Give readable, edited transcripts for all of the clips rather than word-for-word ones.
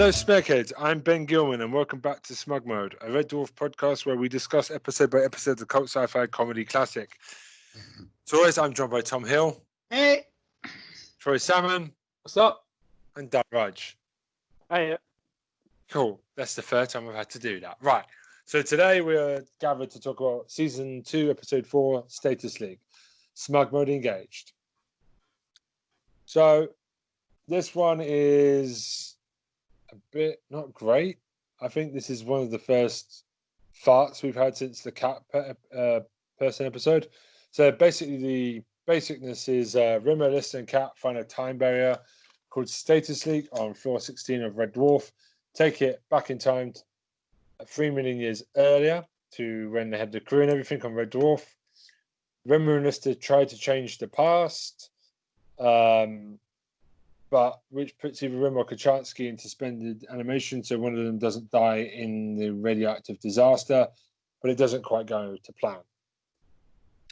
Hello, Smegheads. I'm Ben Gilman, and welcome back to Smug Mode, a Red Dwarf podcast where we discuss episode by episode the cult sci-fi comedy classic. As always, I'm joined by Tom Hill. Hey. Troy Salmon. What's up? And Dan Rudge. Hey. Cool. That's the third time I've had to do that. Right. So today we're gathered to talk about Season 2, Episode 4, Status League. Smug Mode Engaged. So this one is a bit not great. I think this is one of the first farts we've had since the cat person episode. So basically the basicness is Rimmer, Lister and Cat find a time barrier called Status League on floor 16 of Red Dwarf. Take it back in time 3 million years earlier to when they had the crew and everything on Red Dwarf. Rimmer and Lister tried to change the past, but which puts either Rimmer or Kachansky into suspended animation, so one of them doesn't die in the radioactive disaster, but it doesn't quite go to plan.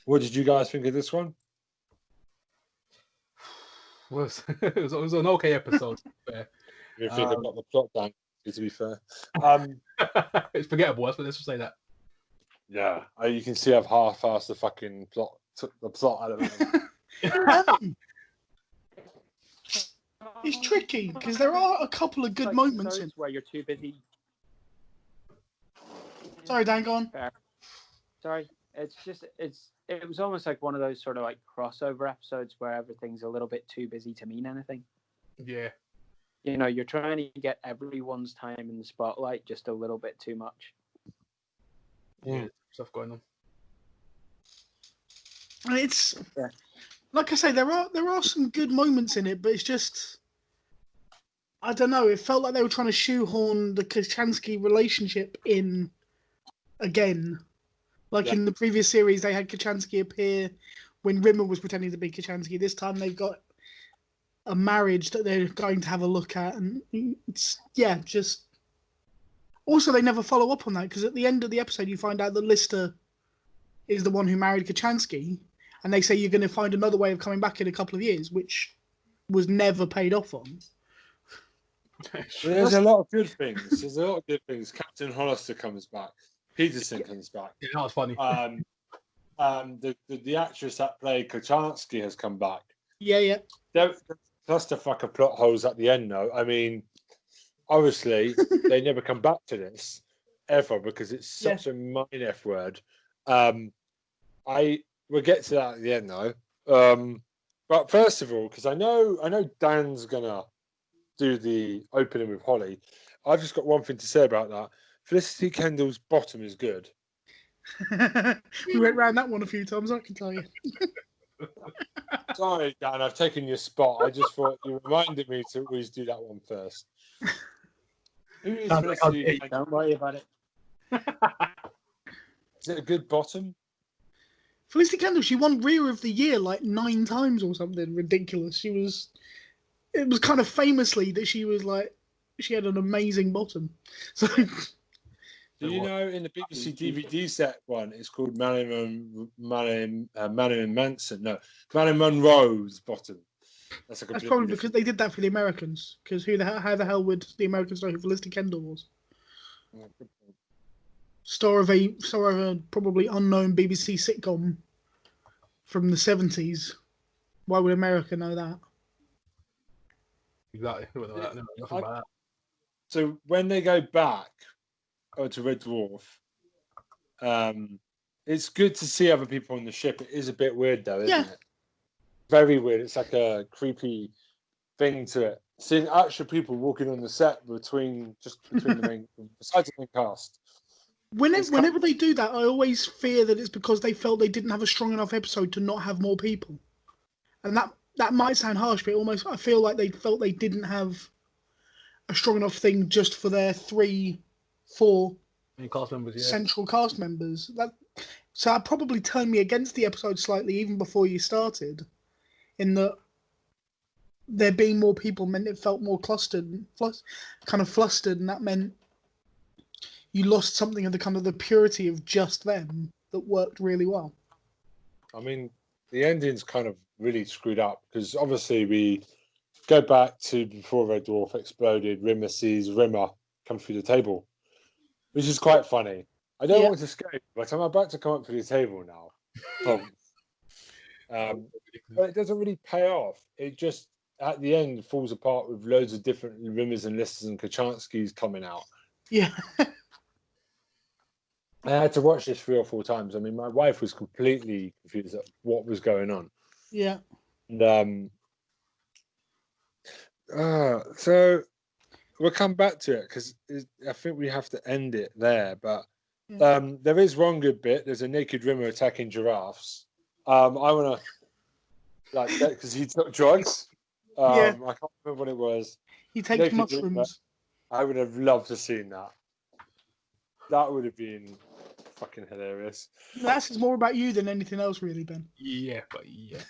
What did you guys think of this one? It was an okay episode. You think about the plot, Dan, to be fair. It's forgettable, let's just say that. Yeah, you can see I've half-assed the fucking plot. Took the plot out of it. It's tricky because there are a couple of good moments in where you're too busy. Sorry, Dan, go on. Sorry, it was almost like one of those sort of like crossover episodes where everything's a little bit too busy to mean anything. Yeah. You know, you're trying to get everyone's time in the spotlight just a little bit too much. Yeah, stuff going on. It's like I say, there are some good moments in it, but it's just, I don't know. It felt like they were trying to shoehorn the Kachansky relationship in again. Like in the previous series, they had Kachansky appear when Rimmer was pretending to be Kachansky. This time they've got a marriage that they're going to have a look at, and it's just. Also, they never follow up on that because at the end of the episode, you find out that Lister is the one who married Kachansky, and they say you're going to find another way of coming back in a couple of years, which was never paid off on. There's a lot of good things. Captain Hollister comes back. Peterson comes back. Yeah, that was funny. The actress that played Kachansky has come back. Yeah. That's the fucking plot holes at the end, though. I mean, obviously, they never come back to this ever because it's such a mine F word. We'll get to that at the end, though. But first of all, because I know Dan's gonna do the opening with Holly. I've just got one thing to say about that. Felicity Kendall's bottom is good. We went round that one a few times, I can tell you. Sorry, Dan, I've taken your spot. I just thought you reminded me to always do that one first. Who is Felicity? Don't worry about it. Is it a good bottom? Felicity Kendall, she won Rear of the Year like 9 times or something ridiculous. It was kind of famously that she had an amazing bottom. So. Do you know in the BBC DVD set one, it's called Marilyn Manson? No, Marilyn Monroe's bottom. That's probably because they did that for the Americans. Because how the hell would the Americans know who Felicity Kendall was? Star of a probably unknown BBC sitcom from the 70s. Why would America know that? Exactly. Nothing about that. So when they go back to Red Dwarf, it's good to see other people on the ship. It is a bit weird, though, isn't it? Very weird. It's like a creepy thing to it. Seeing actual people walking on the set between the main, besides the main cast. Whenever they do that, I always fear that it's because they felt they didn't have a strong enough episode to not have more people. And that might sound harsh, but I feel like they felt they didn't have a strong enough thing just for their 3-4 cast members, central cast members. So that probably turned me against the episode slightly even before you started, in that there being more people meant it felt more clustered, kind of flustered, and that meant you lost something of the kind of the purity of just them that worked really well. I mean, the ending's kind of really screwed up because obviously we go back to before Red Dwarf exploded. Rimmer sees Rimmer come through the table, which is quite funny. I don't want to escape, but I'm about to come up through the table now. But it doesn't really pay off. It just, at the end, falls apart with loads of different Rimmers and Listers and Kachanskis coming out. Yeah. I had to watch this 3 or 4 times. I mean, my wife was completely confused at what was going on. Yeah. And, so we'll come back to it because I think we have to end it there. But there is one good bit. There's a naked Rimmer attacking giraffes. I want to like that because he took drugs. I can't remember what it was. He takes naked mushrooms. Rimmer. I would have loved to seen that. That would have been fucking hilarious. That's more about you than anything else, really, Ben. Yeah, but yeah.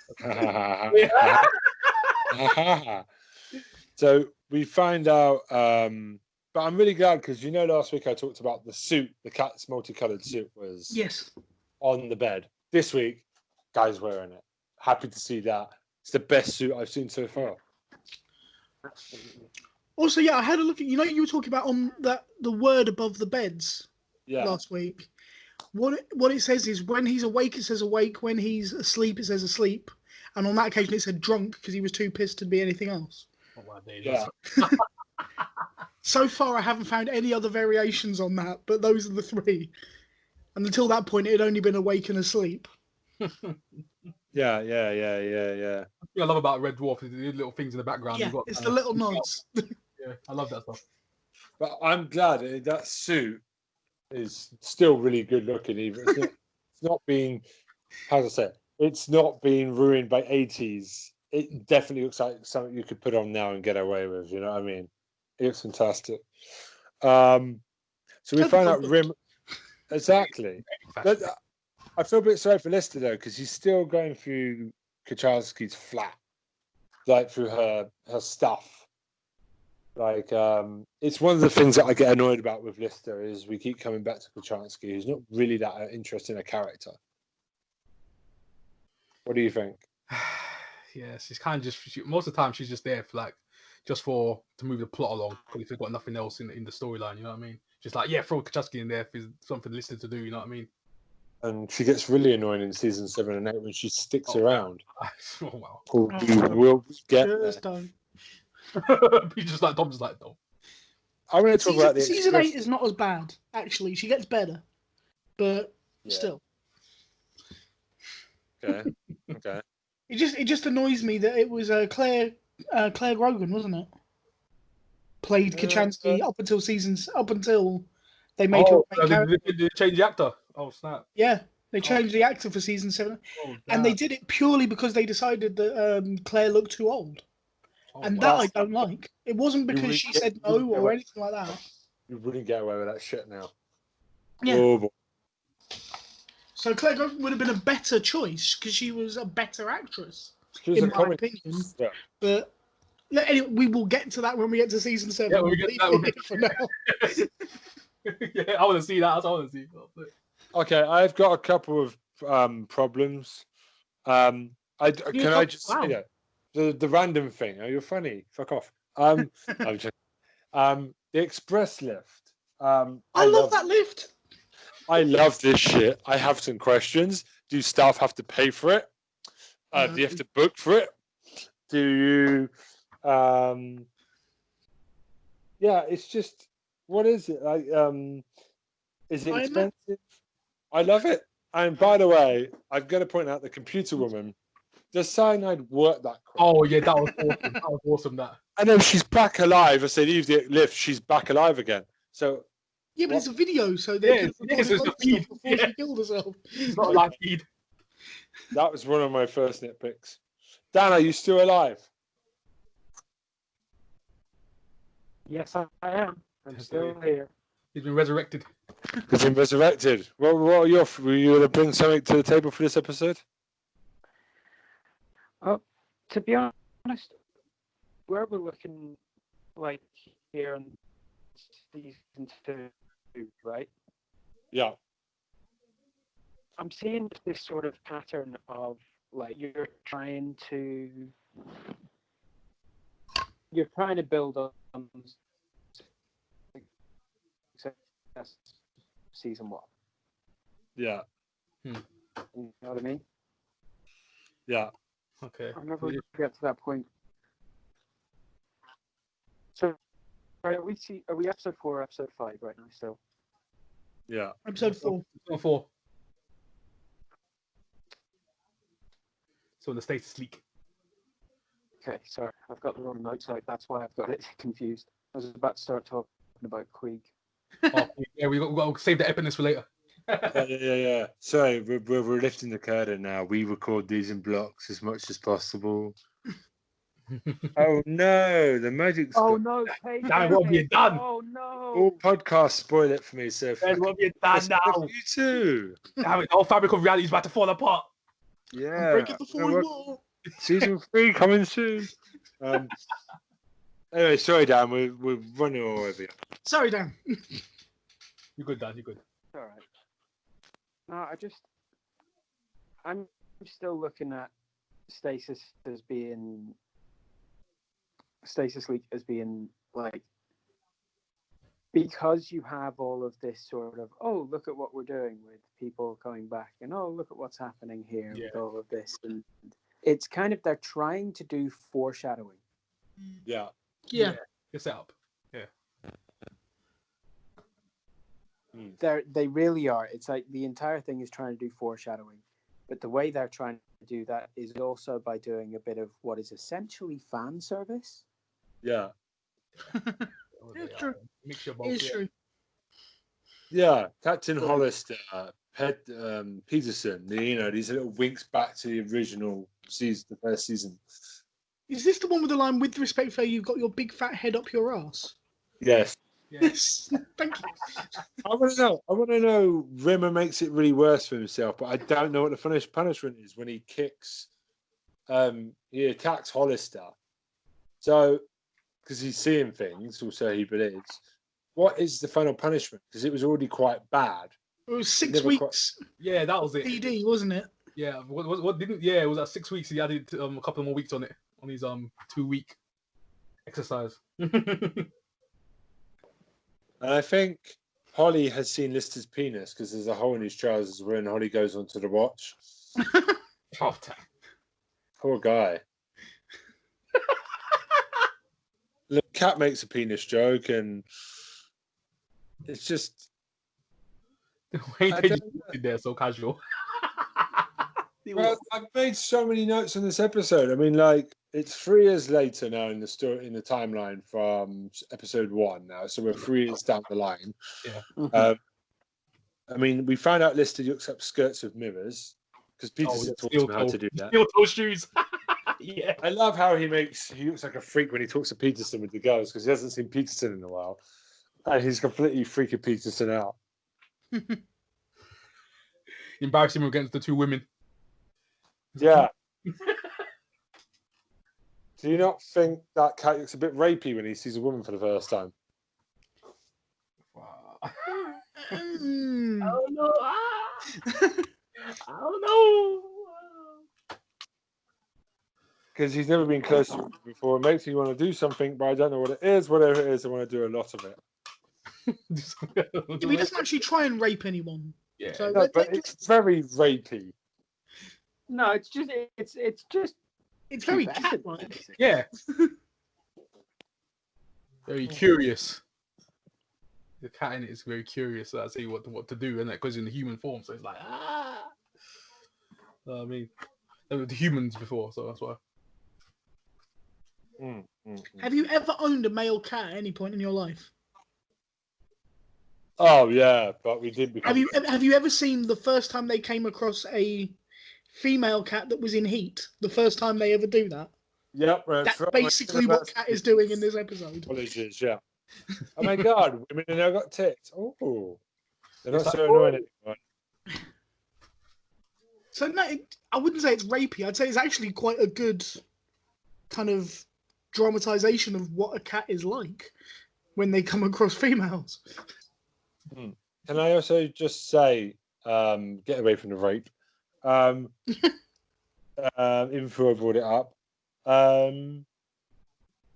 So we find out, but I'm really glad because last week I talked about the suit, the cat's multicolored suit was on the bed. This week, guy's wearing it. Happy to see that. It's the best suit I've seen so far. Also, I had a look at, you were talking about on the word above the beds last week. What it says is when he's awake, it says awake. When he's asleep, it says asleep. And on that occasion, it said drunk because he was too pissed to be anything else. Oh, my days. Yeah. So far, I haven't found any other variations on that, but those are the 3. And until that point, it had only been awake and asleep. Yeah. What I love about Red Dwarf is the little things in the background. Yeah, it's the little nods. Yeah, I love that stuff. But I'm glad that suit is still really good looking. Even it's not being, how to say it, it's not being ruined by 80s. It definitely looks like something you could put on now and get away with. You know what I mean? It looks fantastic. So we find out Rim. Exactly. But I feel a bit sorry for Lister though, because he's still going through Kachanski's flat, like through her stuff. Like, it's one of the things that I get annoyed about with Lister is we keep coming back to Kachansky, who's not really that interesting a character. What do you think? Yes, she's kind of just most of the time she's just there for to move the plot along because they've got nothing else in the storyline. You know what I mean? Just like throw Kachansky in there for something Lister to do. You know what I mean? And she gets really annoying in season 7 and 8 when she sticks around. Oh wow! We will get there. He's just like Tom's like no. I want to talk about season 8 is not as bad. Actually, she gets better, but still. Okay. It just annoys me that it was Claire Grogan, wasn't it? Played Kachansky up until they made her. They changed the actor. Oh snap! Yeah, they changed the actor for season 7, and they did it purely because they decided that Claire looked too old. And that I don't like. It wasn't because she said no or anything like that. You wouldn't get away with that shit now. Yeah. Oh, boy. So Claire Grogan would have been a better choice because she was a better actress, in my opinion. Yeah. But anyway, we will get to that when we get to season 7. Yeah, we get to that for now. Yeah, I want to see that. That's what I want to see. Okay, I've got a couple of problems. Can I just say that? The random thing. Oh, you're funny. Fuck off. I'm just, the express lift. I love that lift. I love this shit. I have some questions. Do staff have to pay for it? Do you have to book for it? Do you? Yeah, it's just. What is it like? Is it expensive? I love it. And by the way, I'm going to point out the computer woman. Does cyanide work that quick? Oh yeah, that was awesome. That was awesome. That. I know she's back alive. As they leave the lift, she's back alive again. So. Yeah, but it's a video, so they it's the feed before she killed herself. It's not a live feed. That was one of my first nitpicks. Dan, are you still alive? Yes, I am. I'm still here. He's been resurrected. He's been resurrected. What are your? Were you going to bring something to the table for this episode? To be honest, where we're looking like here in season 2, right? Yeah. I'm seeing this sort of pattern of like you're trying to you're trying to build on success season 1. Yeah. You know what I mean? Yeah. Okay. I'll never get to that point. So, are we episode 4 or episode 5 right now still? Yeah. Episode 4. Episode 4. So the Stasis leak. Okay, sorry, I've got the wrong notes out. That's why I've got it confused. I was about to start talking about Queeg. Oh, yeah, we got to save the epicness for later. Yeah. Sorry, we're lifting the curtain now. We record these in blocks as much as possible. Oh no, the magic's Oh got... no, Kate! Damn, what have you done? Oh no! All podcasts spoil it for me, so Ben, what have you done now? you too. Damn it, the whole fabric of reality is about to fall apart. Yeah. Break it before we war. Season 3 coming soon. Anyway, sorry, Dan. We're running all over you. Sorry, Dan. You're good, Dan. You're good. All right. No, I'm still looking at Stasis Leak as being like, because you have all of this sort of, oh, look at what we're doing with people coming back, and oh, look at what's happening here with all of this, and it's kind of, they're trying to do foreshadowing. Yeah. It's set up. Yeah. They really are. It's like the entire thing is trying to do foreshadowing, but the way they're trying to do that is also by doing a bit of what is essentially fan service. Yeah. It's true. Mixture of both. It's true. Yeah. Captain Hollister, Peterson, these little winks back to the original season, the first season. Is this the one with the line, with respect for you've got your big fat head up your ass? Yes. Yes. Thank you. I want to know. Rimmer makes it really worse for himself, but I don't know what the punishment is when he kicks. He attacks Hollister. So, because he's seeing things, or so he believes. What is the final punishment? Because it was already quite bad. It was 6 weeks. Yeah, that was it. PD, wasn't it? Yeah. What didn't? Yeah, it was at 6 weeks. He added a couple more weeks on it, on his 2-week exercise. And I think Holly has seen Lister's penis because there's a hole in his trousers when Holly goes onto the watch. Oh, damn. Poor guy. Look, Cat makes a penis joke, and it's just... The way they just put it there so casual. Well, I've made so many notes on this episode. I mean, like, it's 3 years later now in the story, in the timeline from episode 1 now, so we're 3 years down the line. Yeah. I mean, we found out Lister looks up skirts with mirrors because Peterson taught him how to do that. Steel toe shoes. Yeah. I love how he looks like a freak when he talks to Peterson with the girls because he hasn't seen Peterson in a while, and he's completely freaking Peterson out. Embarrassing him against the 2 women. Yeah. Do you not think that Cat looks a bit rapey when he sees a woman for the first time? Wow. Mm. I don't know. I don't know. Because he's never been close to her before. It makes me want to do something, but I don't know what it is. Whatever it is, I want to do a lot of it. He doesn't actually try and rape anyone. Yeah. So No, but it's very rapey. No, it's just it's very pubescent, cat-like. basically. Yeah. Very curious. The cat in it is very curious. So I see what to do, and because in the human form, so it's like I mean, they were the humans before, so that's why. Have you ever owned a male cat at any point in your life? Oh yeah, but we did. Have you ever seen the first time they came across a female cat that was in heat? The first time they ever do that. Yep, That's basically what Cat is doing in this episode. Colleges, yeah. Oh my God, women have now got tits. Oh, they're not It's so like, annoying anymore. So no, I wouldn't say it's rapey. I'd say it's actually quite a good kind of dramatization of what a cat is like when they come across females. Can I also just say, get away from the rape? Even before I brought it up,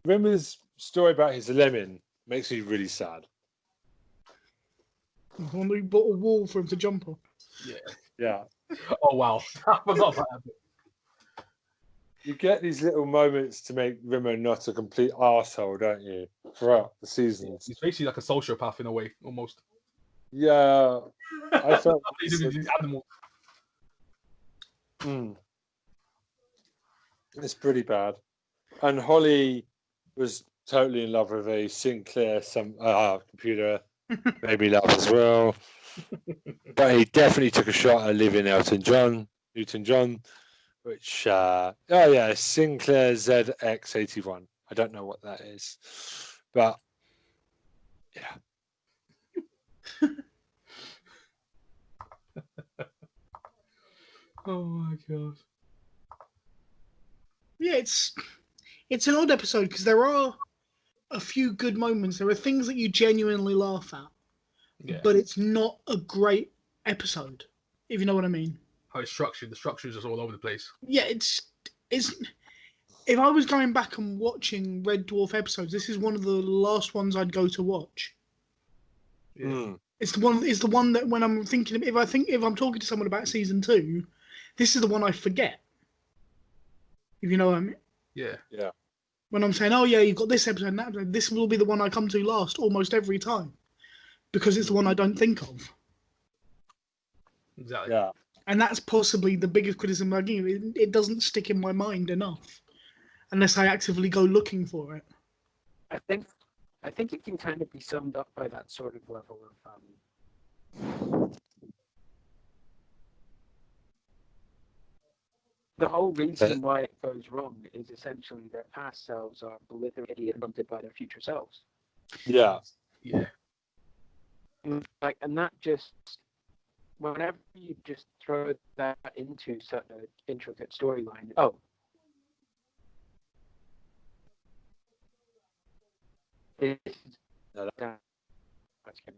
Rimmer's story about his lemon makes me really sad. When we bought a wall for him to jump on. Yeah. Oh wow, I forgot about that bit. You get these little moments to make Rimmer not a complete arsehole, don't you? Throughout the seasons. He's basically like a sociopath in a way, almost. Yeah. I felt He's an animal. It's pretty bad. And Holly was totally in love with a Sinclair computer, maybe love as well. But he definitely took a shot at leaving Newton John, which Sinclair ZX81. I don't know what that is, but yeah. Oh my god. Yeah, it's an odd episode because there are a few good moments. There are things that you genuinely laugh at, but it's not a great episode, if you know what I mean. How it's structured, the structure is just all over the place. Yeah, it's. If I was going back and watching Red Dwarf episodes, this is one of the last ones I'd go to watch. Yeah. It's the one that when I'm thinking, if I'm talking to someone about season 2, this is the one I forget. If you know what I mean. Yeah. Yeah. When I'm saying, oh yeah, you've got this episode and that episode, this will be the one I come to last almost every time. Because it's the one I don't think of. Exactly. Yeah. And that's possibly the biggest criticism I give. It doesn't stick in my mind enough. Unless I actively go looking for it. I think it can kind of be summed up by that sort of level of the whole reason why it goes wrong is essentially their past selves are belittled and confronted by their future selves. Yeah. Yeah. And that just, whenever you just throw that into such an intricate storyline, that's kind of,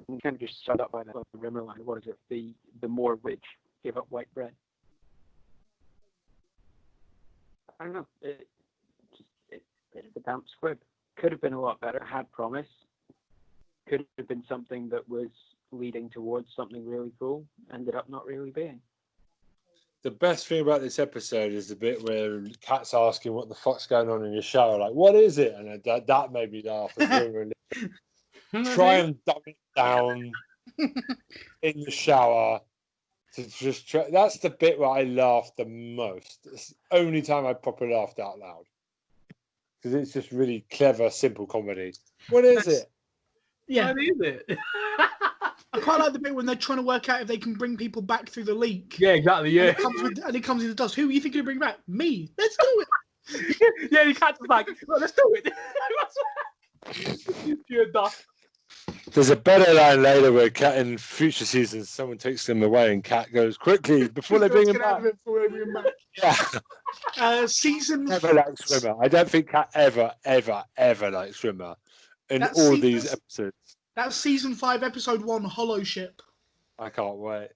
you kind of just shut up by that Rimmer line. What is it? The more rich give up white bread. I don't know. It's a damp squib. Could have been a lot better. Had promise. Could have been something that was leading towards something really cool. Ended up not really being. The best thing about this episode is the bit where Kat's asking what the fuck's going on in your shower. Like, what is it? And that made me laugh. Try and dumb it down in the shower. That's the bit where I laughed the most. It's the only time I properly laughed out loud. Because it's just really clever, simple comedy. What is it? Yeah. What is it? I quite like the bit when they're trying to work out if they can bring people back through the leak. Yeah, exactly. Yeah. And it comes in the dust. Who are you thinking of bringing back? Me. Let's do it. Yeah, you can't just like, well, let's do it. Pure dust. There's a better line later where Kat in future seasons, someone takes them away and Kat goes, quickly, before they bring him back. Yeah. Season... Never likes Swimmer. I don't think Kat ever likes Swimmer in all these episodes. That's season 5, episode 1, Hollow Ship. I can't wait.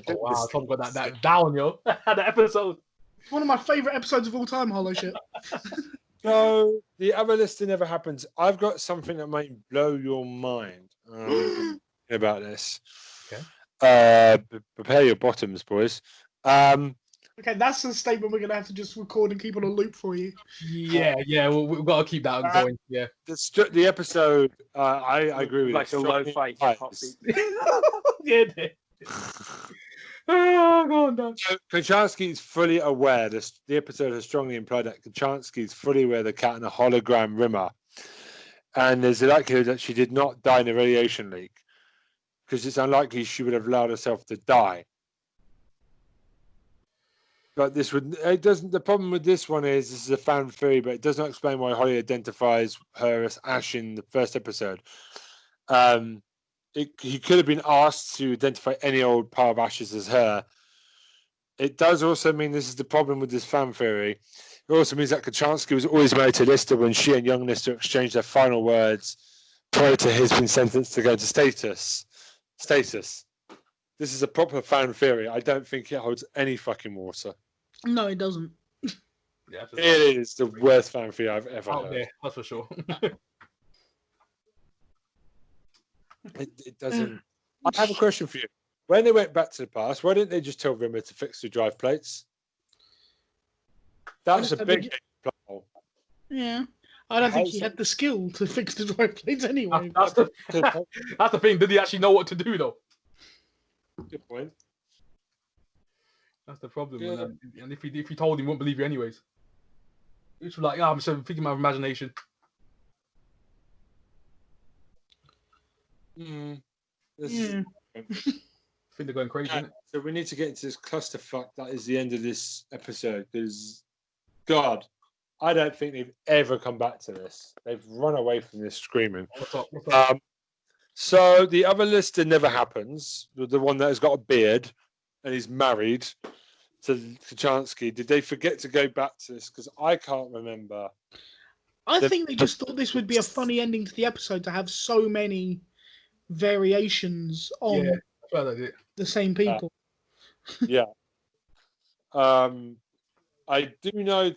Wow, Tom got that down, yo. That episode. It's one of my favourite episodes of all time, Hollow Ship. So, the other listing never happens. I've got something that might blow your mind about this. Okay. Prepare your bottoms, boys. Okay, that's a statement we're going to have to just record and keep on a loop for you. Yeah, we've got to keep that going. Yeah. The episode, I agree with like it. a low-fi hip-hop beat. Yeah. Oh, go on, Dan. So Kachansky is fully aware. The episode has strongly implied that Kachansky is fully aware the Cat and a hologram Rimmer, and there's a likelihood that she did not die in a radiation leak because it's unlikely she would have allowed herself to die. But the problem with this one is this is a fan theory, but it does not explain why Holly identifies her as Ash in the first episode. He could have been asked to identify any old pile of ashes as her. It does also mean this is the problem with this fan theory. It also means that Kachansky was always married to Lister when she and young Lister exchanged their final words prior to his being sentenced to go to Stasis. This is a proper fan theory. I don't think it holds any fucking water. No, it doesn't. Yeah, It is the worst fanfare I've ever out heard. there, that's for sure. It doesn't. I have a question for you. When they went back to the past, why didn't they just tell Rimmer to fix the drive plates? That's a big plot hole. Yeah. I don't think he had the skill to fix the drive plates anyway. That's the thing. Did he actually know what to do though? Good point. That's the problem. Yeah. And if he told him, he wouldn't believe you anyways. It's like, yeah, I'm just thinking my imagination. Yeah. I think they're going crazy, isn't it? So we need to get into this clusterfuck that is the end of this episode because, God, I don't think they've ever come back to this. They've run away from this screaming. What's up? So the other lister never happens. The one that has got a beard and is married to Kachansky. Did they forget to go back to this? Because I can't remember. I think they just thought this would be a funny ending to the episode to have so many variations on the same people. Yeah. I do know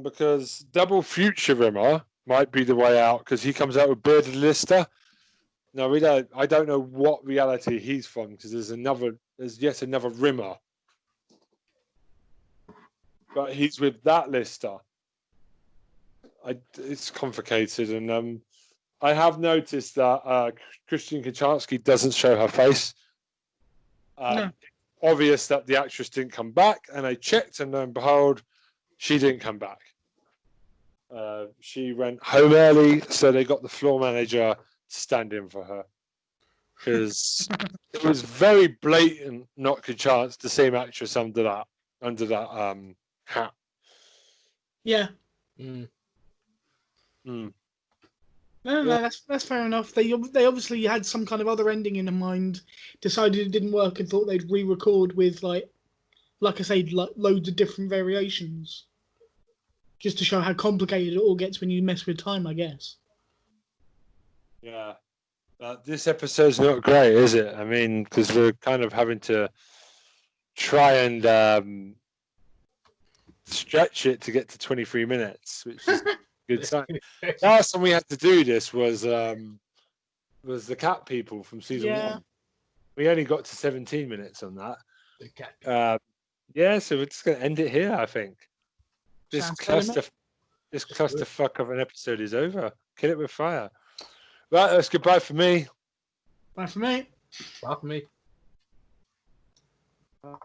because Double Future Rimmer might be the way out because he comes out with Bearded Lister. No, we don't. I don't know what reality he's from because there's yet another Rimmer, but he's with that Lister. It's complicated, and I have noticed that Christian Kachansky doesn't show her face. No. Obvious that the actress didn't come back, and I checked, and lo and behold, she didn't come back. She went home early, so they got the floor manager to stand in for her because it was very blatant not Kachance, the same actress under that hat. Yeah. No, that's fair enough. They obviously had some kind of other ending in mind, decided it didn't work, and thought they'd re-record with like I say, loads of different variations, just to show how complicated it all gets when you mess with time, I guess. Yeah, this episode's not great, is it? I mean, because we're kind of having to try and stretch it to get to 23 minutes, which is a good sign. Last time we had to do this was the Cat People from season 1. We only got to 17 minutes on that. The Cat People. Yeah, so we're just going to end it here, I think. This clusterfuck of an episode is over. Kill it with fire. Right, that's goodbye for me. Bye for me. Bye for me. Bye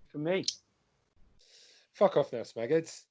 for me. Fuck off now, Smagheads.